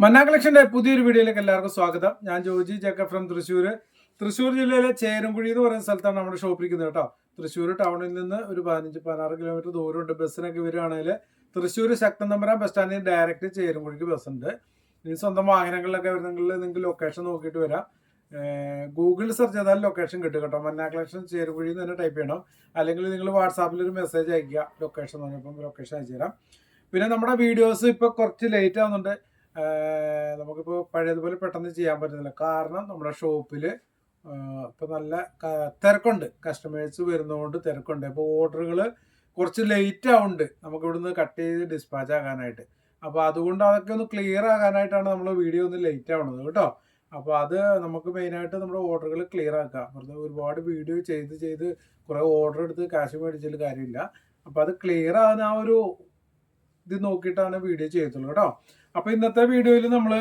മന്ന കളക്ഷന്റെ പുതിയൊരു വീഡിയോയിലേക്ക് എല്ലാവർക്കും സ്വാഗതം. ഞാൻ ജോജി ജേക്കബ് ഫ്രം തൃശ്ശൂർ ജില്ലയിലെ ചേരുംകുഴി എന്ന് പറയുന്ന സ്ഥലത്താണ് നമ്മുടെ ഷോപ്പിരിക്കുന്നത് കേട്ടോ. തൃശ്ശൂർ ടൗണിൽ നിന്ന് ഒരു 15-16 കിലോമീറ്റർ ദൂരമുണ്ട്. ബസ്സിനൊക്കെ വരികയാണെങ്കിൽ തൃശ്ശൂർ ശക്തൻ തമ്പുരാൻ ബസ് സ്റ്റാൻഡിൽ നിന്ന് ഡയറക്റ്റ് ചേരുംകുഴിക്ക് ബസ് ഉണ്ട്. ഇനി സ്വന്തം വാഹനങ്ങളിലൊക്കെ വരുന്നെങ്കിൽ നിങ്ങൾക്ക് ലൊക്കേഷൻ നോക്കിയിട്ട് വരാം. ഗൂഗിളിൽ സെർച്ച് ചെയ്താൽ ലൊക്കേഷൻ കിട്ടും കേട്ടോ. മന്ന കളക്ഷൻ ചേരുംകുഴി എന്ന് തന്നെ ടൈപ്പ് ചെയ്യണം. അല്ലെങ്കിൽ നിങ്ങൾ വാട്സാപ്പിൽ ഒരു മെസ്സേജ് അയക്കുക, ലൊക്കേഷൻ പറഞ്ഞപ്പം ലൊക്കേഷൻ അയച്ചു തരാം. പിന്നെ നമ്മുടെ വീഡിയോസ് ഇപ്പോൾ കുറച്ച് ലേറ്റ് ആവുന്നുണ്ട്. നമുക്കിപ്പോൾ പഴയതുപോലെ പെട്ടെന്ന് ചെയ്യാൻ പറ്റുന്നില്ല. കാരണം നമ്മുടെ ഷോപ്പിൽ ഇപ്പോൾ നല്ല തിരക്കുണ്ട്. കസ്റ്റമേഴ്സ് വരുന്നതുകൊണ്ട് തിരക്കുണ്ട്. അപ്പോൾ ഓർഡറുകൾ കുറച്ച് ലേറ്റ് ആവുന്നുണ്ട് നമുക്ക് ഇവിടുന്ന് കട്ട് ചെയ്ത് ഡിസ്പാച്ച് ആകാനായിട്ട്. അപ്പോൾ അതുകൊണ്ട് അതൊക്കെ ഒന്ന് ക്ലിയർ ആകാനായിട്ടാണ് നമ്മൾ വീഡിയോ ഒന്ന് ലേറ്റ് ആവുന്നത് കേട്ടോ. അപ്പോൾ അത് നമുക്ക് മെയിനായിട്ട് നമ്മുടെ ഓർഡറുകൾ ക്ലിയർ ആക്കുക. വെറുതെ ഒരുപാട് വീഡിയോ ചെയ്ത് കുറേ ഓർഡർ എടുത്ത് കാശ് മേടിച്ചാൽ കാര്യമില്ല. അപ്പോൾ അത് ക്ലിയർ ആകുന്ന ആ ഒരു ഇത് നോക്കിയിട്ടാണ് വീഡിയോ ചെയ്യത്തുള്ളൂ കേട്ടോ. അപ്പോൾ ഇന്നത്തെ വീഡിയോയിൽ നമ്മൾ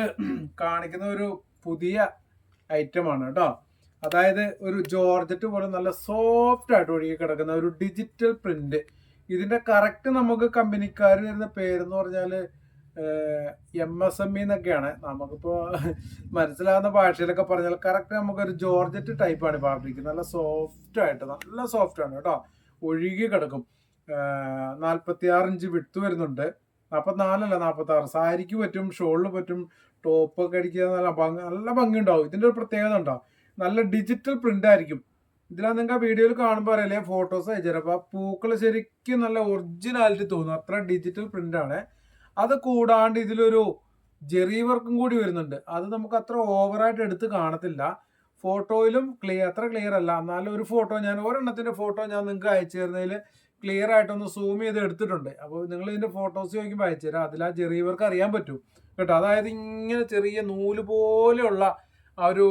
കാണിക്കുന്ന ഒരു പുതിയ ഐറ്റമാണ് കേട്ടോ. അതായത് ഒരു ജോർജറ്റ് പോലെ നല്ല സോഫ്റ്റ് ആയിട്ട് ഒഴുകി കിടക്കുന്ന ഒരു ഡിജിറ്റൽ പ്രിന്റ്. ഇതിന്റെ കറക്റ്റ് നമുക്ക് കമ്പനിക്കാർ വരുന്ന പേരെന്ന് പറഞ്ഞാൽ MSME എന്നൊക്കെയാണ്. നമുക്കിപ്പോൾ മനസ്സിലാകുന്ന ഭാഷയിലൊക്കെ പറഞ്ഞാൽ കറക്റ്റ് നമുക്കൊരു ജോർജറ്റ് ടൈപ്പാണ് ഫാബ്രിക്. നല്ല സോഫ്റ്റ് ആയിട്ട് നല്ല സോഫ്റ്റ് ആണ് കേട്ടോ. ഒഴുകി കിടക്കും. 46 ഇഞ്ച് വിട്ട് വരുന്നുണ്ട്. 44 അല്ല 46. സാരിക്ക് പറ്റും, ഷോളിന് പറ്റും, ടോപ്പൊക്കെ അടിക്കുക. നല്ല ഭംഗി ഉണ്ടാവും. ഇതിൻ്റെ ഒരു പ്രത്യേകത ഉണ്ടാവും. നല്ല ഡിജിറ്റൽ പ്രിന്റ് ആയിരിക്കും. ഇതിലാ നിങ്ങൾക്ക് വീഡിയോയിൽ കാണുമ്പോൾ അറിയില്ലേ, ഫോട്ടോസ് അയച്ചുതരാം. അപ്പോൾ ആ പൂക്കൾ ശരിക്കും നല്ല ഒറിജിനാലിറ്റി തോന്നും. അത്ര ഡിജിറ്റൽ പ്രിന്റ് ആണ്. അത് കൂടാണ്ട് ഇതിലൊരു ജെറി വർക്കും കൂടി വരുന്നുണ്ട്. അത് നമുക്ക് അത്ര ഓവറായിട്ട് എടുത്ത് കാണത്തില്ല. ഫോട്ടോയിലും അത്ര ക്ലിയർ അല്ല. എന്നാലും ഒരു ഫോട്ടോ ഒരെണ്ണത്തിന്റെ ഫോട്ടോ ഞാൻ നിങ്ങൾക്ക് അയച്ചു തരുന്നതിൽ ക്ലിയർ ആയിട്ടൊന്ന് സൂം ചെയ്ത് എടുത്തിട്ടുണ്ട്. അപ്പോൾ നിങ്ങൾ ഇതിന്റെ ഫോട്ടോസ് ചോദിക്കുമ്പോൾ അയച്ചു തരാം. അതിൽ ആ ജെറി വർക്ക് അറിയാൻ പറ്റും കേട്ടോ. അതായത് ഇങ്ങനെ ചെറിയ നൂല് പോലെയുള്ള ആ ഒരു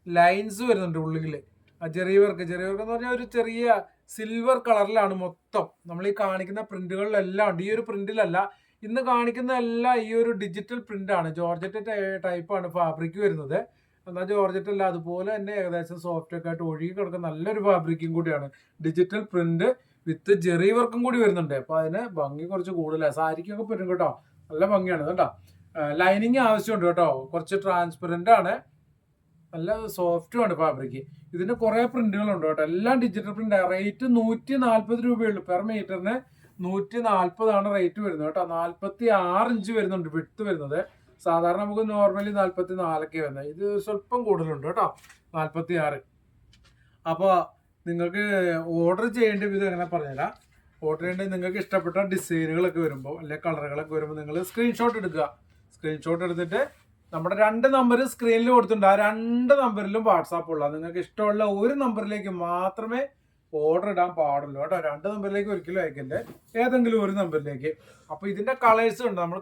ലൈൻസ് വരുന്നുണ്ട് ഉള്ളിൽ. ആ ജെറി വർക്ക് എന്ന് പറഞ്ഞാൽ ഒരു ചെറിയ സിൽവർ കളറിലാണ് മൊത്തം. നമ്മൾ ഈ കാണിക്കുന്ന പ്രിന്റുകളിലെല്ലാം ഉണ്ട്. ഈ ഒരു പ്രിന്റിലല്ല, ഇന്ന് കാണിക്കുന്ന എല്ലാം ഈ ഒരു ഡിജിറ്റൽ പ്രിന്റ് ആണ്. ജോർജറ്റ് ടൈപ്പാണ് ഫാബ്രിക് വരുന്നത്. എന്നാൽ ജോർജറ്റ് അല്ല, അതുപോലെ തന്നെ ഏകദേശം സോഫ്റ്റ് ഒക്കെ ആയിട്ട് ഒഴുകി കിടക്കുന്ന നല്ലൊരു ഫാബ്രിക്കും കൂടിയാണ്. ഡിജിറ്റൽ പ്രിന്റ് വിത്ത് ജെറി വർക്കും കൂടി വരുന്നുണ്ട്. അപ്പൊ അതിന് ഭംഗി കുറച്ച് കൂടുതലാണ്. സാരിക്കൊക്കെ പറ്റും കേട്ടോ. നല്ല ഭംഗിയാണ് കേട്ടോ. ലൈനിങ് ആവശ്യമുണ്ട് കേട്ടോ. കുറച്ച് ട്രാൻസ്പെറന്റ് ആണ്, നല്ല സോഫ്റ്റും ആണ് ഫാബ്രിക്. ഇതിന്റെ കുറെ പ്രിന്റുകളുണ്ട് കേട്ടോ. എല്ലാം ഡിജിറ്റൽ പ്രിന്റ്. റേറ്റ് 140 രൂപയുള്ളൂ പെർ മീറ്ററിന്. 140 റേറ്റ് വരുന്നത് കേട്ടോ. 46 ഇഞ്ച് വരുന്നുണ്ട് വിട്ട് വരുന്നത്. സാധാരണ നമുക്ക് നോർമലി 44 വരുന്നത്. ഇത് സ്വല്പം കൂടുതലുണ്ട് കേട്ടോ, 46. അപ്പോൾ നിങ്ങൾക്ക് ഓർഡർ ചെയ്യേണ്ട വിധം എങ്ങനെ പറഞ്ഞുതരാം. ഓർഡർ ചെയ്യേണ്ടത് നിങ്ങൾക്ക് ഇഷ്ടപ്പെട്ട ഡിസൈനുകളൊക്കെ വരുമ്പോൾ അല്ലെങ്കിൽ കളറുകളൊക്കെ വരുമ്പോൾ നിങ്ങൾ സ്ക്രീൻഷോട്ട് എടുക്കുക. സ്ക്രീൻഷോട്ട് എടുത്തിട്ട് നമ്മുടെ 2 നമ്പർ സ്ക്രീനിൽ കൊടുത്തിട്ടുണ്ട്. ആ 2 നമ്പറിലും വാട്സാപ്പ് ഉള്ള നിങ്ങൾക്ക് ഇഷ്ടമുള്ള ഒരു നമ്പറിലേക്ക് മാത്രമേ ഓർഡർ ഇടാൻ പാടുള്ളൂ കേട്ടോ. 2 നമ്പറിലേക്ക് ഒരിക്കലും അയക്കല്ലേ, ഏതെങ്കിലും ഒരു നമ്പറിലേക്ക്. അപ്പോൾ ഇതിന്റെ കളേഴ്സ് ഉണ്ട്. നമ്മൾ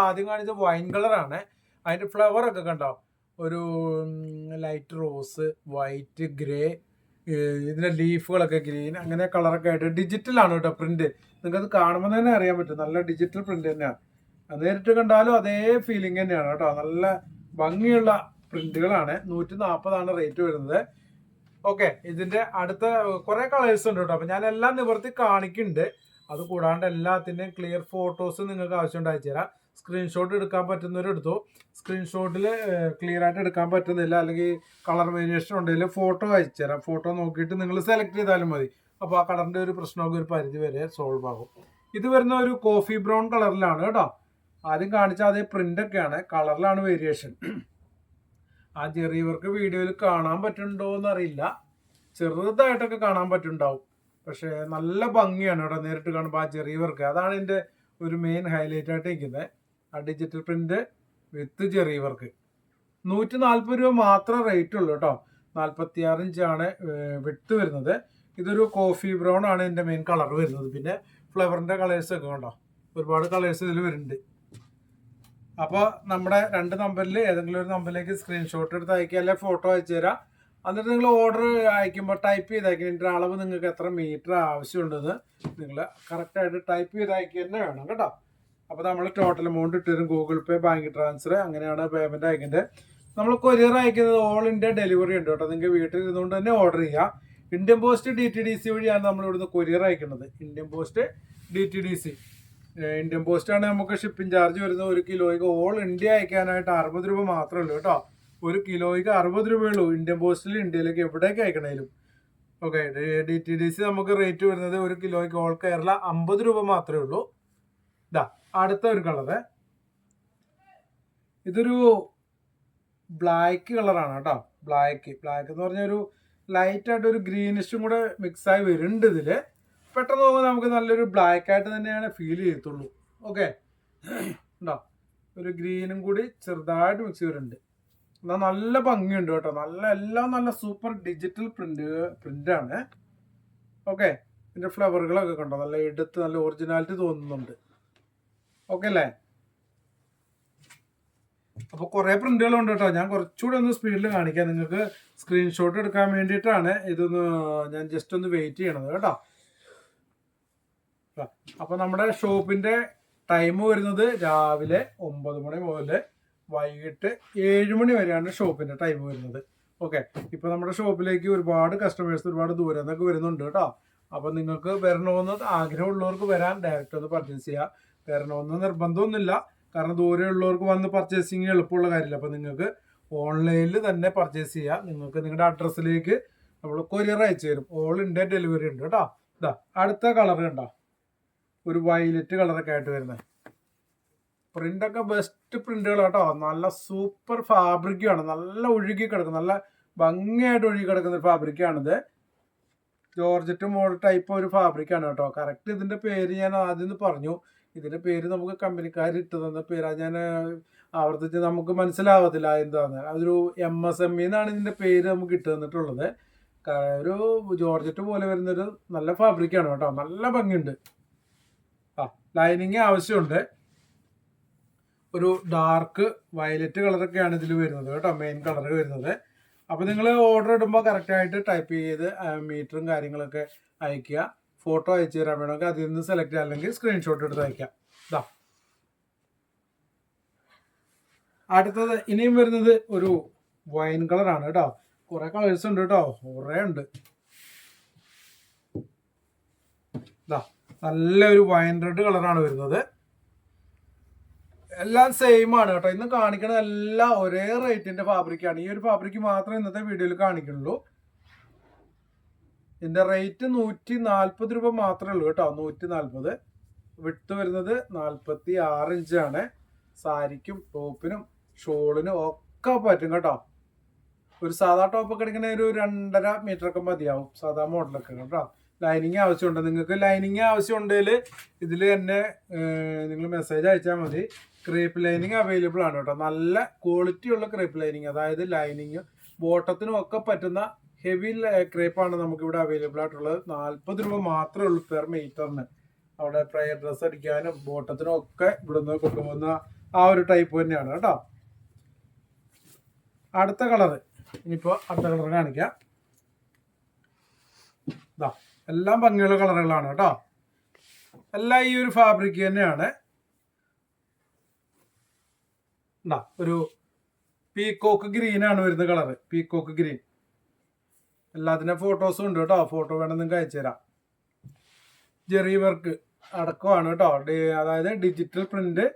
ആദ്യം കാണിച്ച വൈൻ കളറാണ്. അതിന്റെ ഫ്ലവർ ഒക്കെ കണ്ടോ, ഒരു ലൈറ്റ് റോസ്, വൈറ്റ്, ഗ്രേ, ഇതിന്റെ ലീഫുകളൊക്കെ ഗ്രീൻ, അങ്ങനെ കളറൊക്കെ ആയിട്ട് ഡിജിറ്റൽ ആണ് കേട്ടോ പ്രിന്റ്. നിങ്ങൾക്ക് അത് കാണുമ്പോൾ തന്നെ അറിയാൻ പറ്റും. നല്ല ഡിജിറ്റൽ പ്രിന്റ് തന്നെയാണ്. നേരിട്ട് കണ്ടാലും അതേ ഫീലിംഗ് തന്നെയാണ് കേട്ടോ. നല്ല ഭംഗിയുള്ള പ്രിന്റുകളാണ്. 140 റേറ്റ് വരുന്നത്. ഓക്കെ, ഇതിന്റെ അടുത്ത കുറെ കളേഴ്സ് ഉണ്ട് കേട്ടോ. അപ്പൊ ഞാൻ എല്ലാം നിവർത്തി കാണിക്കുന്നുണ്ട്. അത് കൂടാണ്ട് എല്ലാത്തിന്റെയും ക്ലിയർ ഫോട്ടോസ് നിങ്ങൾക്ക് ആവശ്യം അയച്ചു തരാം. സ്ക്രീൻഷോട്ട് എടുക്കാൻ പറ്റുന്നവരെടുത്തു. സ്ക്രീൻഷോട്ടിൽ ക്ലിയർ ആയിട്ട് എടുക്കാൻ പറ്റുന്നില്ല, അല്ലെങ്കിൽ കളർ വേരിയേഷൻ ഉണ്ടെങ്കിൽ ഫോട്ടോ അയച്ചു തരാം. ഫോട്ടോ നോക്കിയിട്ട് നിങ്ങൾ സെലക്ട് ചെയ്താലും മതി. അപ്പോൾ ആ കളറിന്റെ ഒരു പ്രശ്നമൊക്കെ ഒരു പരിധി വരെ സോൾവ് ആകും. ഇത് വരുന്ന ഒരു കോഫി ബ്രൗൺ കളറിലാണ് കേട്ടോ. ആദ്യം കാണിച്ച അതേ പ്രിന്റ് ഒക്കെയാണ്, കളറിലാണ് വേരിയേഷൻ. ആ ജെറി വർക്ക് വീഡിയോയിൽ കാണാൻ പറ്റുന്നുണ്ടോ എന്നറിയില്ല. ചെറുതായിട്ടൊക്കെ കാണാൻ പറ്റുന്നുണ്ടാവും. പക്ഷെ നല്ല ഭംഗിയാണ് കേട്ടോ നേരിട്ട് കാണുമ്പോൾ ആ ജെറി വർക്ക്. അതാണ് എൻ്റെ ഒരു മെയിൻ ഹൈലൈറ്റ് ആയിട്ട് ഇരിക്കുന്നത്. ആ ഡിജിറ്റൽ പ്രിന്റ് വിത്ത് ജെറി വർക്ക്. 140 രൂപ മാത്രം റേറ്റ് ഉള്ളൂ കേട്ടോ. 46 ഇഞ്ചാണ് വിട്ട് വരുന്നത്. ഇതൊരു കോഫി ബ്രൗൺ ആണ് എൻ്റെ മെയിൻ കളർ വരുന്നത്. പിന്നെ ഫ്ലവറിന്റെ കളേഴ്സ് ഒക്കെ കണ്ടോ, ഒരുപാട് കളേഴ്സ് ഇതിൽ വരുന്നുണ്ട്. അപ്പോൾ നമ്മുടെ 2 നമ്പറിൽ ഏതെങ്കിലും ഒരു നമ്പറിലേക്ക് സ്ക്രീൻഷോട്ട് എടുത്ത് അയക്കുക, അല്ലെങ്കിൽ ഫോട്ടോ അയച്ചു തരാം. എന്നിട്ട് നിങ്ങൾ ഓർഡർ അയക്കുമ്പോൾ ടൈപ്പ് ചെയ്ത് അയക്കുക. ഇതിൻ്റെ അളവ് നിങ്ങൾക്ക് എത്ര മീറ്റർ ആവശ്യമുണ്ടെന്ന് നിങ്ങൾ കറക്റ്റായിട്ട് ടൈപ്പ് ചെയ്ത് അയക്കുക തന്നെ വേണം കേട്ടോ. അപ്പോൾ നമ്മൾ ടോട്ടൽ എമൗണ്ട് ഇട്ടുതരും. ഗൂഗിൾ പേ, ബാങ്ക് ട്രാൻസ്ഫർ, അങ്ങനെയാണ് പേയ്മെൻറ്റ് അയക്കേണ്ടത്. നമ്മൾ കൊറിയർ അയക്കുന്നത് ഓൾ ഇന്ത്യ ഡെലിവറി ഉണ്ട് കേട്ടോ. നിങ്ങൾക്ക് വീട്ടിൽ ഇരുന്നുകൊണ്ട് തന്നെ ഓർഡർ ചെയ്യാം. ഇന്ത്യൻ പോസ്റ്റ് DTDC വഴിയാണ് നമ്മൾ ഇവിടുന്ന് കൊറിയർ അയക്കുന്നത്. Indian post DTDC. Indian post ആണ് നമുക്ക് ഷിപ്പിംഗ് ചാർജ് വരുന്നത് 1 കിലോയ്ക്ക്. ഓൾ ഇന്ത്യ അയക്കാനായിട്ട് 60 രൂപ മാത്രമേ ഉള്ളൂ കേട്ടോ. 1 കിലോയ്ക്ക് 60 രൂപയുള്ളൂ ഇന്ത്യൻ പോസ്റ്റിൽ ഇന്ത്യയിലേക്ക് എവിടേക്ക് അയക്കണേലും. ഓക്കെ, DTDC നമുക്ക് റേറ്റ് വരുന്നത് 1 കിലോയ്ക്ക് ഓൾ കേരള 50 രൂപ മാത്രമേ ഉള്ളൂ. ഇതാ അടുത്ത ഒരു കളറ്, ഇതൊരു ബ്ലാക്ക് കളറാണ് കേട്ടോ. ബ്ലാക്ക് എന്ന് പറഞ്ഞാൽ ഒരു ലൈറ്റ് ആയിട്ട് ഒരു ഗ്രീനിഷും കൂടെ മിക്സായി വരുന്നുണ്ട് ഇതിൽ. പെട്ടെന്ന് നോക്കുമ്പോൾ നമുക്ക് നല്ലൊരു ബ്ലാക്ക് ആയിട്ട് തന്നെയാണ് ഫീൽ ചെയ്യത്തുള്ളൂ. ഓക്കെ, ഉണ്ടോ, ഒരു ഗ്രീനും കൂടി ചെറുതായിട്ട് മിക്സ് ചെയ്തിട്ടുണ്ട്. എന്നാൽ നല്ല ഭംഗിയുണ്ട് കേട്ടോ. എല്ലാം നല്ല സൂപ്പർ ഡിജിറ്റൽ പ്രിന്റാണ്. ഓക്കെ, ഇതിൻ്റെ ഫ്ലവറുകളൊക്കെ കണ്ടോ, നല്ല എടുത്ത് നല്ല ഒറിജിനാലിറ്റി തോന്നുന്നുണ്ട്. ഓക്കെ അല്ലേ? അപ്പോൾ കുറേ പ്രിന്റുകളുണ്ട് കേട്ടോ. ഞാൻ കുറച്ചുകൂടി ഒന്ന് സ്പീഡിൽ കാണിക്കാം നിങ്ങൾക്ക് സ്ക്രീൻഷോട്ട് എടുക്കാൻ വേണ്ടിയിട്ടാണ് ഇതൊന്ന് ഞാൻ ജസ്റ്റ് ഒന്ന് വെയിറ്റ് ചെയ്യണത് കേട്ടോ. അപ്പോൾ നമ്മുടെ ഷോപ്പിന്റെ ടൈം വരുന്നത് രാവിലെ 9 മണി മുതൽ വൈകിട്ട് 7 മണി വരെയാണ് ഷോപ്പിന്റെ ടൈം വരുന്നത്. ഓക്കെ, ഇപ്പൊ നമ്മുടെ ഷോപ്പിലേക്ക് ഒരുപാട് കസ്റ്റമേഴ്സ് ഒരുപാട് ദൂരം നിന്നൊക്കെ വരുന്നുണ്ട് കേട്ടോ. അപ്പൊ നിങ്ങൾക്ക് വരണമെന്ന് ആഗ്രഹമുള്ളവർക്ക് വരാൻ ഡയറക്റ്റ് ഒന്ന് പർച്ചേസ് ചെയ്യാം. വരണമെന്ന് നിർബന്ധമൊന്നുമില്ല, കാരണം ദൂരെയുള്ളവർക്ക് വന്ന് പർച്ചേസിങ് എളുപ്പമുള്ള കാര്യമില്ല. അപ്പൊ നിങ്ങൾക്ക് ഓൺലൈനിൽ തന്നെ പർച്ചേസ് ചെയ്യാം. നിങ്ങൾക്ക് നിങ്ങളുടെ അഡ്രസ്സിലേക്ക് നമ്മൾ കൊറിയർ അയച്ചു തരും. ഓൾ ഇന്ത്യ ഡെലിവറി ഉണ്ട് കേട്ടോ. ഇതാ അടുത്ത കളർ കണ്ടോ, ഒരു വയലറ്റ് കളറൊക്കെ ആയിട്ട് വരുന്നത്. പ്രിന്റൊക്കെ ബെസ്റ്റ് പ്രിന്റുകൾ കേട്ടോ. നല്ല സൂപ്പർ ഫാബ്രിക്കാണ്. നല്ല ഒഴുകി കിടക്കുന്ന, നല്ല ഭംഗിയായിട്ട് ഒഴുകി കിടക്കുന്ന ഒരു ഫാബ്രിക്കാണിത്. ജോർജറ്റ് മോഡൽ ടൈപ്പ് ഒരു ഫാബ്രിക്കാണ് കേട്ടോ. കറക്റ്റ് ഇതിന്റെ പേര് ഞാൻ ആദ്യം പറഞ്ഞു. ഇതിന്റെ പേര് നമുക്ക് കമ്പനിക്കാർ ഇട്ട് തന്ന പേര് ഞാൻ ആവർത്തിച്ച് നമുക്ക് മനസ്സിലാവത്തില്ല എന്താണ്. അതൊരു MSME എന്നാണ് ഇതിന്റെ പേര് നമുക്ക് ഇട്ട് തന്നിട്ടുള്ളത്. ഒരു ജോർജറ്റ് പോലെ വരുന്നൊരു നല്ല ഫാബ്രിക്കാണ് കേട്ടോ. നല്ല ഭംഗിയുണ്ട്. ലൈനിങ് ആവശ്യമുണ്ട്. ഒരു ഡാർക്ക് വയലറ്റ് കളറൊക്കെയാണ് ഇതിൽ വരുന്നത് കേട്ടോ, മെയിൻ കളർ വരുന്നത്. അപ്പോൾ നിങ്ങൾ ഓർഡർ ഇടുമ്പോൾ കറക്റ്റായിട്ട് ടൈപ്പ് ചെയ്ത് മീറ്ററും കാര്യങ്ങളൊക്കെ അയക്കുക. ഫോട്ടോ അയച്ചു തരാൻ വേണമെങ്കിൽ അതിൽ നിന്ന് സെലക്ട് ചെയ്യാം, അല്ലെങ്കിൽ സ്ക്രീൻഷോട്ട് എടുത്ത് അയക്കാം. ഇതാ അടുത്തത് ഇനിയും വരുന്നത് ഒരു വൈൻ കളറാണ് കേട്ടോ. കുറെ കളേഴ്സ് ഉണ്ട് കേട്ടോ, കുറേ ഉണ്ട്. ഇതാ നല്ലൊരു വൈൻ റെഡ് കളറാണ് വരുന്നത്. എല്ലാം സെയിം ആണ് കേട്ടോ. ഇന്ന് കാണിക്കണത് എല്ലാം ഒരേ റേറ്റിന്റെ ഫാബ്രിക്കാണ്. ഈ ഒരു ഫാബ്രിക് മാത്രമേ ഇന്നത്തെ വീഡിയോയിൽ കാണിക്കുന്നുള്ളൂ. ഇതിന്റെ റേറ്റ് 140 രൂപ മാത്രമേ ഉള്ളൂ കേട്ടോ. 140. വിട്ട് വരുന്നത് 46 ഇഞ്ചാണ്. സാരിക്കും ടോപ്പിനും ഷോളിനും ഒക്കെ പറ്റും കേട്ടോ. ഒരു സാധാ ടോപ്പൊക്കെ എടുക്കണ ഒരു 2.5 മീറ്റർ ഒക്കെ മതിയാവും, സാധാ മോഡലൊക്കെ കേട്ടോ. ലൈനിങ് ആവശ്യമുണ്ട്. നിങ്ങൾക്ക് ലൈനിങ് ആവശ്യമുണ്ടെങ്കിൽ ഇതിൽ തന്നെ നിങ്ങൾ മെസ്സേജ് അയച്ചാൽ മതി. ക്രേപ്പ് ലൈനിങ് അവൈലബിൾ ആണ് കേട്ടോ. നല്ല ക്വാളിറ്റി ഉള്ള ക്രേപ്പ് ലൈനിങ്, അതായത് ലൈനിങ് ബോട്ടത്തിനും ഒക്കെ പറ്റുന്ന ഹെവി ക്രേപ്പാണ് നമുക്കിവിടെ അവൈലബിൾ ആയിട്ടുള്ളത്. 40 രൂപ മാത്രമേ ഉള്ളൂ പെർ മീറ്ററിന്. അവിടെ പ്രയർ ഡ്രസ്സ് അടിക്കാനും ബോട്ടത്തിനും ഒക്കെ ഇവിടുന്ന് കൊണ്ടുപോകുന്ന ആ ഒരു ടൈപ്പ് തന്നെയാണ് കേട്ടോ. അടുത്ത കളറ്, ഇനിയിപ്പോൾ അടുത്ത കളർ കാണിക്കാം. ഇതാ എല്ലാം ഭംഗിയുള്ള കളറുകളാണ് കേട്ടോ. എല്ലാം ഈ ഒരു ഫാബ്രിക് തന്നെയാണ്. ഒരു പീക്കോക്ക് ഗ്രീൻ ആണ് വരുന്ന കളറ്. Peacock green. എല്ലാത്തിനും ഫോട്ടോസും ഉണ്ട് കേട്ടോ. ഫോട്ടോ വേണം നിങ്ങൾക്ക് അയച്ചു തരാം. ജെറി വർക്ക് അടക്കമാണ് കേട്ടോ. അതായത് ഡിജിറ്റൽ പ്രിന്റ്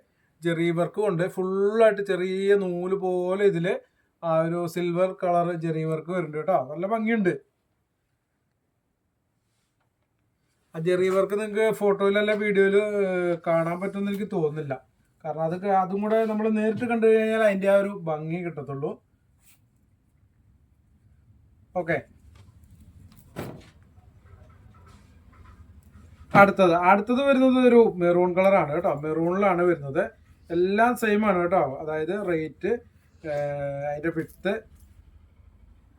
ജെറി വർക്കും ഉണ്ട്. ഫുള്ളായിട്ട് ചെറിയ നൂല് പോലെ ഇതില് ആ ഒരു സിൽവർ കളർ ജെറി വർക്ക് വരുന്നുണ്ട് കേട്ടോ. നല്ല ഭംഗിയുണ്ട്. ആ ജെറി വർക്ക് നിങ്ങൾക്ക് ഫോട്ടോയിലല്ല വീഡിയോയിൽ കാണാൻ പറ്റുമെന്ന് എനിക്ക് തോന്നുന്നില്ല. കാരണം അതും കൂടെ നമ്മൾ നേരിട്ട് കണ്ടു കഴിഞ്ഞാൽ അതിൻ്റെ ആ ഒരു ഭംഗി കിട്ടത്തുള്ളൂ. ഓക്കെ, അടുത്തത് വരുന്നത് ഒരു മെറൂൺ കളറാണ് കേട്ടോ. മെറൂണിലാണ് വരുന്നത്. എല്ലാം സെയിം ആണ് കേട്ടോ. അതായത് റേറ്റ്, അതിൻ്റെ വിഡ്ത്ത്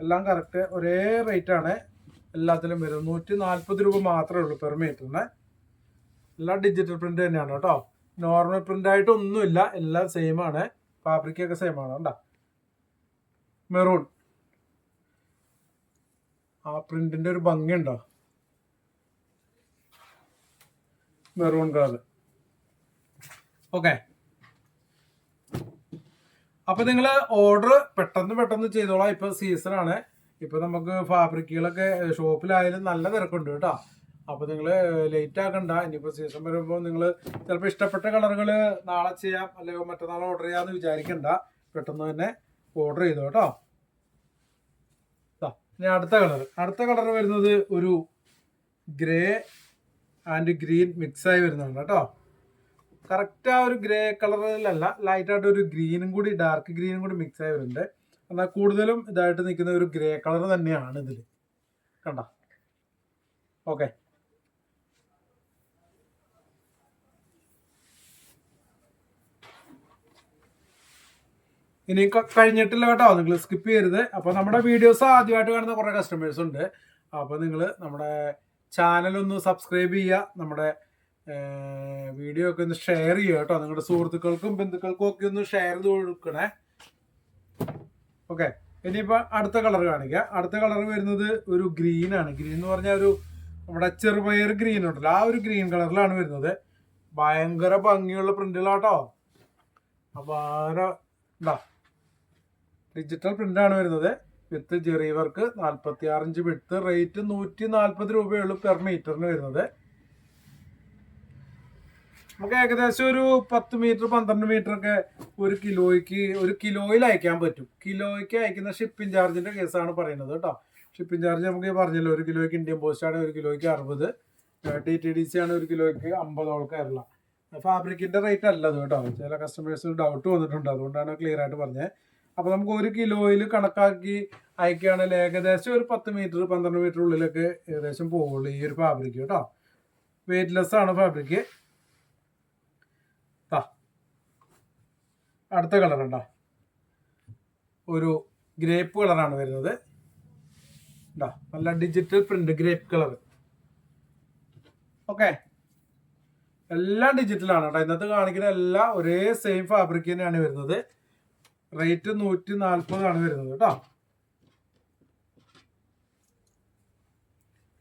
എല്ലാം കറക്റ്റ് ഒരേ റേറ്റ് ആണ് എല്ലാത്തിലും വരും. 140 രൂപ മാത്രമേ ഉള്ളൂ പെർ മീറ്ററിന്. എല്ലാം ഡിജിറ്റൽ പ്രിന്റ് തന്നെയാണ് കേട്ടോ. നോർമൽ പ്രിന്റ് ആയിട്ട് ഒന്നുമില്ല, എല്ലാം സെയിം ആണ്. ഫാബ്രിക്കൊക്കെ സെയിം ആണ് കേട്ടോ. മെറൂൺ, ആ പ്രിന്റിന്റെ ഒരു ഭംഗിയുണ്ടോ, മെറൂൺ കളർ. ഓക്കെ, അപ്പൊ നിങ്ങൾ ഓർഡർ പെട്ടെന്ന് ചെയ്തോളാം. ഇപ്പൊ സീസൺ ആണ്. ഇപ്പൊ നമുക്ക് ഫാബ്രിക്കുകളൊക്കെ ഷോപ്പിലായാലും നല്ല തിരക്കുണ്ട് കേട്ടോ. അപ്പോൾ നിങ്ങൾ ലേറ്റ് ആക്കണ്ട. ഇനിയിപ്പോൾ സീസൺ വരുമ്പോൾ നിങ്ങൾ ചിലപ്പോൾ ഇഷ്ടപ്പെട്ട കളറുകൾ നാളെ ചെയ്യാം അല്ലെങ്കിൽ മറ്റന്നാൾ ഓർഡർ ചെയ്യാമെന്ന് വിചാരിക്കണ്ട. പെട്ടെന്ന് തന്നെ ഓർഡർ ചെയ്തോ കേട്ടോ. ഇനി അടുത്ത കളർ വരുന്നത് ഒരു ഗ്രേ ആൻഡ് ഗ്രീൻ മിക്സായി വരുന്നുണ്ട് കേട്ടോ. കറക്റ്റ് ആ ഒരു ഗ്രേ കളറിലല്ല, ലൈറ്റായിട്ട് ഒരു ഗ്രീനും കൂടി ഡാർക്ക് ഗ്രീനും കൂടി മിക്സായി വരുന്നുണ്ട്. എന്നാൽ കൂടുതലും ഇതായിട്ട് നിൽക്കുന്ന ഒരു ഗ്രേ കളർ തന്നെയാണ് ഇതിൽ, കണ്ട. ഓക്കെ, ഇനി കഴിഞ്ഞിട്ടില്ല കേട്ടോ, നിങ്ങൾ സ്കിപ്പ് ചെയ്യരുത്. അപ്പോൾ നമ്മുടെ വീഡിയോസ് ആദ്യമായിട്ട് കാണുന്ന കുറേ കസ്റ്റമേഴ്സ് ഉണ്ട്. അപ്പോൾ നിങ്ങൾ നമ്മുടെ ചാനലൊന്ന് സബ്സ്ക്രൈബ് ചെയ്യുക, നമ്മുടെ വീഡിയോ ഒക്കെ ഒന്ന് ഷെയർ ചെയ്യുക കേട്ടോ. നിങ്ങളുടെ സുഹൃത്തുക്കൾക്കും ബന്ധുക്കൾക്കും ഒക്കെ ഒന്ന് ഷെയർ ചെയ്ത് കൊടുക്കണേ. ഓക്കെ, ഇനിയിപ്പോൾ അടുത്ത കളർ കാണിക്കാം. അടുത്ത കളർ വരുന്നത് ഒരു ഗ്രീൻ ആണ്. ഗ്രീൻ എന്ന് പറഞ്ഞാൽ ഒരു നമ്മുടെ ചെറുപയർ ഗ്രീൻ ഉണ്ടല്ലോ, ആ ഒരു ഗ്രീൻ കളറിലാണ് വരുന്നത്. ഭയങ്കര ഭംഗിയുള്ള പ്രിന്റുകളാട്ടോ. അപ്പോൾ എന്താ ഡിജിറ്റൽ പ്രിന്റാണ് വരുന്നത് with zari work. 46 inch width. Rate 140 രൂപയുള്ളൂ പെർ മീറ്ററിന് വരുന്നത്. നമുക്ക് ഏകദേശം ഒരു 10 മീറ്റർ 12 മീറ്റർ ഒക്കെ ഒരു കിലോയിൽ അയക്കാൻ പറ്റും. കിലോയ്ക്ക് അയക്കുന്ന ഷിപ്പിംഗ് ചാർജിന്റെ കേസാണ് പറയുന്നത് കേട്ടോ. ഷിപ്പിംഗ് ചാർജ് നമുക്ക് പറഞ്ഞല്ലോ, 1 കിലോയ്ക്ക് ഇന്ത്യൻ പോസ്റ്റ് ആണ് 1 കിലോയ്ക്ക് 60, TTDC ആണ് 1 കിലോയ്ക്ക് 50 കേരള. ഫാബ്രിക്കിന്റെ റേറ്റ് അല്ലത് കേട്ടോ. ചില കസ്റ്റമേഴ്സിന് ഡൗട്ട് വന്നിട്ടുണ്ട്, അതുകൊണ്ടാണ് ക്ലിയർ ആയിട്ട് പറഞ്ഞത്. അപ്പോൾ നമുക്ക് 1 കിലോയിൽ കണക്കാക്കി അയക്കുകയാണെങ്കിൽ ഏകദേശം ഒരു 10 മീറ്റർ 12 മീറ്റർ ഉള്ളിലൊക്കെ ഏകദേശം പോകുള്ളൂ ഈ ഒരു ഫാബ്രിക് കേട്ടോ. വെയിറ്റ്ലെസ് ആണ് ഫാബ്രിക്. അടുത്ത കളർ ഉണ്ടോ, ഒരു ഗ്രേപ്പ് കളറാണ് വരുന്നത്. നല്ല digital print grape colour. Okay, എല്ലാം ഡിജിറ്റലാണ് കേട്ടോ. ഇന്നത്തെ കാണിക്കുന്ന എല്ലാം ഒരേ സെയിം ഫാബ്രിക് തന്നെയാണ് വരുന്നത്. റേറ്റ് 140 ആണ് വരുന്നത് കേട്ടോ.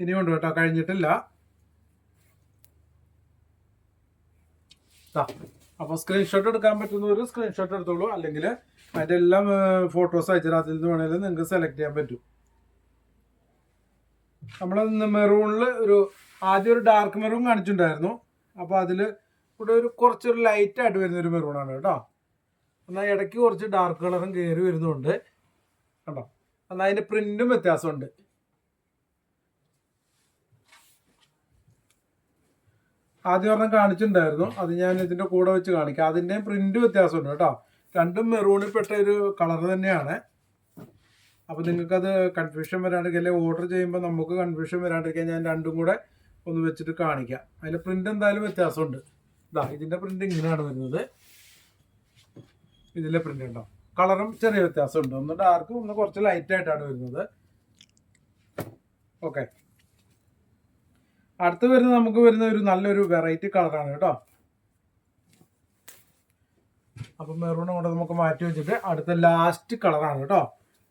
ഇനിയുണ്ട് കേട്ടോ, കഴിഞ്ഞിട്ടില്ല. അപ്പോൾ സ്ക്രീൻഷോട്ട് എടുക്കാൻ പറ്റുന്നവർ സ്ക്രീൻഷോട്ട് എടുത്തോളൂ, അല്ലെങ്കിൽ അതിൻ്റെ എല്ലാം ഫോട്ടോസ് അയച്ചാൽ അതിൽ നിന്ന് വേണമെങ്കിൽ നിങ്ങൾക്ക് സെലക്ട് ചെയ്യാൻ പറ്റും. നമ്മൾ മെറൂണിൽ ആദ്യം ഒരു ഡാർക്ക് മെറൂൺ കാണിച്ചിട്ടുണ്ടായിരുന്നു. അപ്പോൾ അതിൽ ഇവിടെ കുറച്ചൊരു ലൈറ്റായിട്ട് വരുന്നൊരു മെറൂണാണ് കേട്ടോ. എന്നാൽ ഇടയ്ക്ക് കുറച്ച് ഡാർക്ക് കളറും കയറി വരുന്നുണ്ട് കണ്ടോ. എന്നാൽ അതിൻ്റെ പ്രിന്റും വ്യത്യാസമുണ്ട്. ആദ്യം ഒരെണ്ണം കാണിച്ചിട്ടുണ്ടായിരുന്നു, അത് ഞാൻ ഇതിൻ്റെ കൂടെ വെച്ച് കാണിക്കാം. അതിൻ്റെയും പ്രിന്റ് വ്യത്യാസമുണ്ട് കേട്ടോ. രണ്ടും മെറൂണിൽ പെട്ട ഒരു കളർ തന്നെയാണ്. അപ്പോൾ നിങ്ങൾക്കത് കൺഫ്യൂഷൻ വരാണ്ടിരിക്കുക, അല്ലെങ്കിൽ ഓർഡർ ചെയ്യുമ്പോൾ നമുക്ക് കൺഫ്യൂഷൻ വരാണ്ടിരിക്കാൻ ഞാൻ രണ്ടും കൂടെ ഒന്ന് വെച്ചിട്ട് കാണിക്കാം. അതിൻ്റെ പ്രിന്റ് എന്തായാലും വ്യത്യാസമുണ്ട്. ഇതിൻ്റെ പ്രിന്റ് ഇങ്ങനെയാണ് വരുന്നത്, ഇതിലെ പ്രിന്റ് ഉണ്ടോ. കളറും ചെറിയ വ്യത്യാസമുണ്ട്, ഒന്ന് ഡാർക്ക് ഒന്ന് കുറച്ച് ലൈറ്റ് ആയിട്ടാണ് വരുന്നത്. ഓക്കെ, അടുത്ത് വരുന്നത് നമുക്ക് വരുന്ന ഒരു നല്ലൊരു വെറൈറ്റി കളറാണ് കേട്ടോ. അപ്പം മെറൂൺ കൊണ്ട് നമുക്ക് മാറ്റി വെച്ചിട്ട് അടുത്ത ലാസ്റ്റ് കളറാണ് കേട്ടോ.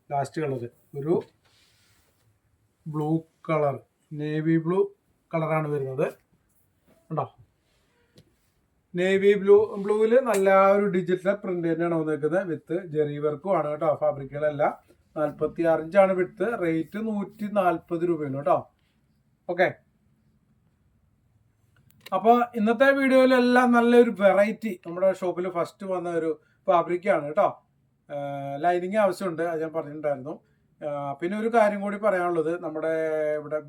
ലാസ്റ്റ് കളർ ഒരു ബ്ലൂ കളർ, നേവി ബ്ലൂ കളറാണ് വരുന്നത് കേട്ടോ. നേവി ബ്ലൂവിൽ നല്ല ഒരു ഡിജിറ്റൽ പ്രിന്റ് തന്നെയാണ് വന്നിരിക്കുന്നത് വിത്ത് ജെറി വർക്കും ആണ് കേട്ടോ. ഫാബ്രിക്കുകളെല്ലാം 46 ഇഞ്ചാണ് വിട്ട്. റേറ്റ് 140 രൂപയാണ് കേട്ടോ. ഓക്കെ, അപ്പോൾ ഇന്നത്തെ വീഡിയോയിലെല്ലാം നല്ലൊരു വെറൈറ്റി നമ്മുടെ ഷോപ്പിൽ ഫസ്റ്റ് വന്ന ഒരു ഫാബ്രിക്കാണ് കേട്ടോ. ലൈനിങ് ആവശ്യമുണ്ട്, അത് ഞാൻ പറഞ്ഞിട്ടുണ്ടായിരുന്നു. പിന്നെ ഒരു കാര്യം കൂടി പറയാനുള്ളത്, നമ്മുടെ ഇവിടെ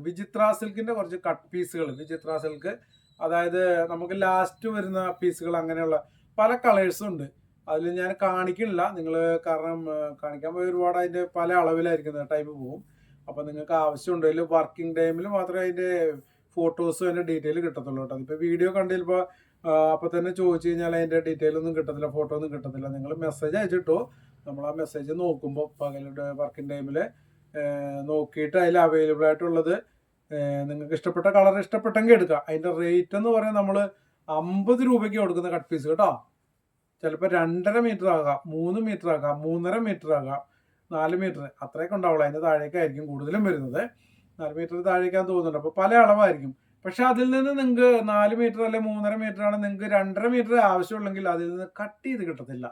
വിചിത്ര സിൽക്കിൻ്റെ കുറച്ച് കട്ട് പീസുകൾ, വിചിത്ര സിൽക്ക് അതായത് നമുക്ക് ലാസ്റ്റ് വരുന്ന പീസുകൾ അങ്ങനെയുള്ള പല കളേഴ്സും ഉണ്ട്. അതിൽ ഞാൻ കാണിക്കണില്ല, നിങ്ങൾ കാരണം കാണിക്കാൻ പോയി ഒരുപാട് അതിൻ്റെ പല അളവിലായിരിക്കുന്ന ടൈം പോകും. അപ്പോൾ നിങ്ങൾക്ക് ആവശ്യമുണ്ടെങ്കിൽ വർക്കിംഗ് ടൈമിൽ മാത്രമേ അതിൻ്റെ ഫോട്ടോസും അതിൻ്റെ ഡീറ്റെയിൽ കിട്ടത്തുള്ളൂ കേട്ടോ. അതിപ്പോൾ വീഡിയോ കണ്ടിപ്പോൾ അപ്പോൾ തന്നെ ചോദിച്ചു കഴിഞ്ഞാൽ അതിൻ്റെ ഡീറ്റെയിൽ ഒന്നും കിട്ടത്തില്ല, ഫോട്ടോ ഒന്നും കിട്ടത്തില്ല. നിങ്ങൾ മെസ്സേജ് അയച്ചിട്ടോ, നമ്മൾ ആ മെസ്സേജ് നോക്കുമ്പോൾ പകലുടെ വർക്കിംഗ് ടൈമിൽ നോക്കിയിട്ട് അതിൽ അവൈലബിൾ ആയിട്ടുള്ളത് നിങ്ങൾക്ക് ഇഷ്ടപ്പെട്ട കളർ ഇഷ്ടപ്പെട്ടെങ്കിൽ എടുക്കുക. അതിൻ്റെ റേറ്റ് എന്ന് പറയാൻ നമ്മൾ 50 രൂപയ്ക്ക് കൊടുക്കുന്ന കട്ട് പീസ് കേട്ടോ. ചിലപ്പോൾ 2.5 മീറ്റർ ആകാം, 3 മീറ്റർ ആകാം, 3.5 മീറ്റർ ആകാം, 4 മീറ്റർ അത്രയൊക്കെ ഉണ്ടാവുള്ളൂ. അതിൻ്റെ താഴേക്കായിരിക്കും കൂടുതലും വരുന്നത്. 4 മീറ്റർ താഴേക്കാൻ തോന്നുന്നുണ്ട്. അപ്പോൾ പല അളവായിരിക്കും. പക്ഷെ അതിൽ നിന്ന് നിങ്ങൾക്ക് 4 മീറ്റർ അല്ലെങ്കിൽ 3.5 മീറ്റർ ആണ് നിങ്ങൾക്ക് 2.5 മീറ്റർ ആവശ്യമുള്ളെങ്കിൽ അതിൽ നിന്ന് കട്ട് ചെയ്ത് കിട്ടത്തില്ല.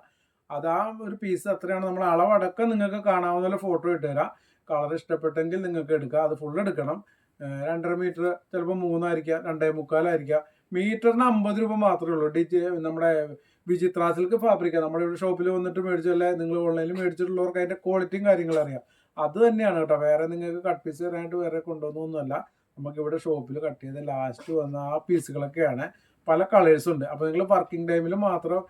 അതാ ഒരു പീസ് അത്രയാണ്. നമ്മൾ അളവടക്കം നിങ്ങൾക്ക് കാണാവുന്ന ഫോട്ടോ ഇട്ട് തരാം. കളർ ഇഷ്ടപ്പെട്ടെങ്കിൽ നിങ്ങൾക്ക് എടുക്കാം, അത് ഫുൾ എടുക്കണം. 2.5 മീറ്റർ ചിലപ്പോൾ 3 2.25 മീറ്ററിന് 50 രൂപ മാത്രമേ ഉള്ളൂ. നമ്മുടെ വിചിത്ര സിൽക്ക് ഫാബ്രിക്ക നമ്മുടെ ഇവിടെ ഷോപ്പിൽ വന്നിട്ട് മേടിച്ചല്ലേ, നിങ്ങൾ ഓൺലൈനിൽ മേടിച്ചിട്ടുള്ളവർക്ക് അതിൻ്റെ ക്വാളിറ്റിയും കാര്യങ്ങളും അറിയാം. അത് തന്നെയാണ് കേട്ടോ. വേറെ നിങ്ങൾക്ക് കട്ട് പീസ് തരാനായിട്ട് വേറെ കൊണ്ടുവന്നൊന്നുമല്ല. നമുക്കിവിടെ ഷോപ്പിൽ കട്ട് ചെയ്ത് ലാസ്റ്റ് വന്ന ആ പീസുകളൊക്കെയാണ്. പല കളേഴ്സും ഉണ്ട്. അപ്പോൾ നിങ്ങൾ വർക്കിംഗ് ടൈമിൽ മാത്രം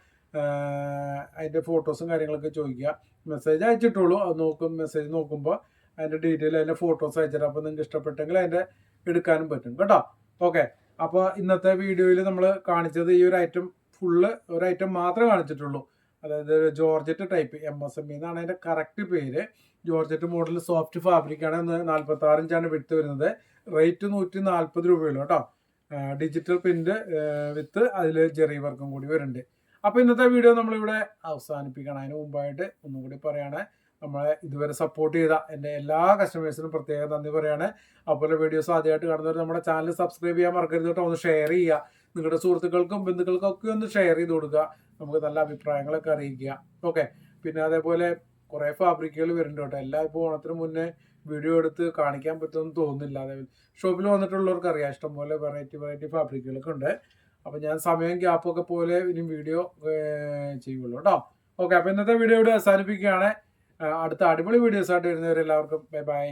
അതിൻ്റെ ഫോട്ടോസും കാര്യങ്ങളൊക്കെ ചോദിക്കുക. മെസ്സേജ് അയച്ചിട്ടുള്ളൂ. അത് മെസ്സേജ് നോക്കുമ്പോൾ അതിൻ്റെ ഡീറ്റെയിൽ അതിൻ്റെ ഫോട്ടോസ് അയച്ചിട്ട് അപ്പോൾ നിങ്ങൾക്ക് ഇഷ്ടപ്പെട്ടെങ്കിൽ അതിൻ്റെ എടുക്കാനും പറ്റും കേട്ടോ. ഓക്കെ, അപ്പോൾ ഇന്നത്തെ വീഡിയോയിൽ നമ്മൾ കാണിച്ചത് ഈ ഒരു ഐറ്റം ഒരു ഐറ്റം മാത്രമേ കാണിച്ചിട്ടുള്ളൂ. അതായത് ജോർജറ്റ് ടൈപ്പ് MSME എന്നാണ് അതിൻ്റെ കറക്റ്റ് പേര്. Georgette model soft ഫാബ്രിക്കാണ്. 46 ഇഞ്ചാണ് വിട്ട് വരുന്നത്. റേറ്റ് 140 രൂപയുള്ളൂ കേട്ടോ. ഡിജിറ്റൽ പ്രിന്റ് വിത്ത് അതിൽ ജെറി വർക്കും കൂടി വരുന്നുണ്ട്. അപ്പോൾ ഇന്നത്തെ വീഡിയോ നമ്മളിവിടെ അവസാനിപ്പിക്കണം. അതിന് മുമ്പായിട്ട് ഒന്നും കൂടി പറയുകയാണ്, നമ്മളെ ഇതുവരെ സപ്പോർട്ട് ചെയ്ത എൻ്റെ എല്ലാ കസ്റ്റമേഴ്സിനും പ്രത്യേകം നന്ദി പറയുകയാണ്. അതുപോലെ വീഡിയോസ് ആദ്യമായിട്ട് കാണുന്നവർ നമ്മുടെ ചാനൽ സബ്സ്ക്രൈബ് ചെയ്യാൻ മറക്കരുത് കേട്ടോ. ഒന്ന് ഷെയർ ചെയ്യുക, നിങ്ങളുടെ സുഹൃത്തുക്കൾക്കും ബന്ധുക്കൾക്കും ഒക്കെ ഒന്ന് ഷെയർ ചെയ്ത് കൊടുക്കുക. നമുക്ക് നല്ല അഭിപ്രായങ്ങളൊക്കെ അറിയിക്കുക. ഓക്കെ, പിന്നെ അതേപോലെ കുറേ ഫാബ്രിക്കുകൾ വരുന്നുണ്ട് കേട്ടോ. എല്ലാം ഇപ്പോൾ ഓണത്തിന് മുന്നേ വീഡിയോ എടുത്ത് കാണിക്കാൻ പറ്റുമെന്ന് തോന്നുന്നില്ല. അതേപോലെ ഷോപ്പിൽ വന്നിട്ടുള്ളവർക്ക് അറിയാം, ഇഷ്ടംപോലെ വെറൈറ്റി ഫാബ്രിക്കുകളൊക്കെ ഉണ്ട്. അപ്പോൾ ഞാൻ സമയം ഗ്യാപ്പൊക്കെ പോലെ ഇനി വീഡിയോ ചെയ്യുള്ളൂ കേട്ടോ. ഓക്കെ, അപ്പോൾ ഇന്നത്തെ വീഡിയോ ഇവിടെ അവസാനിപ്പിക്കുകയാണ്. അടുത്ത അടിപൊളി വീഡിയോസായിട്ട് വരുന്നവരെല്ലാവർക്കും ബൈ ബൈ.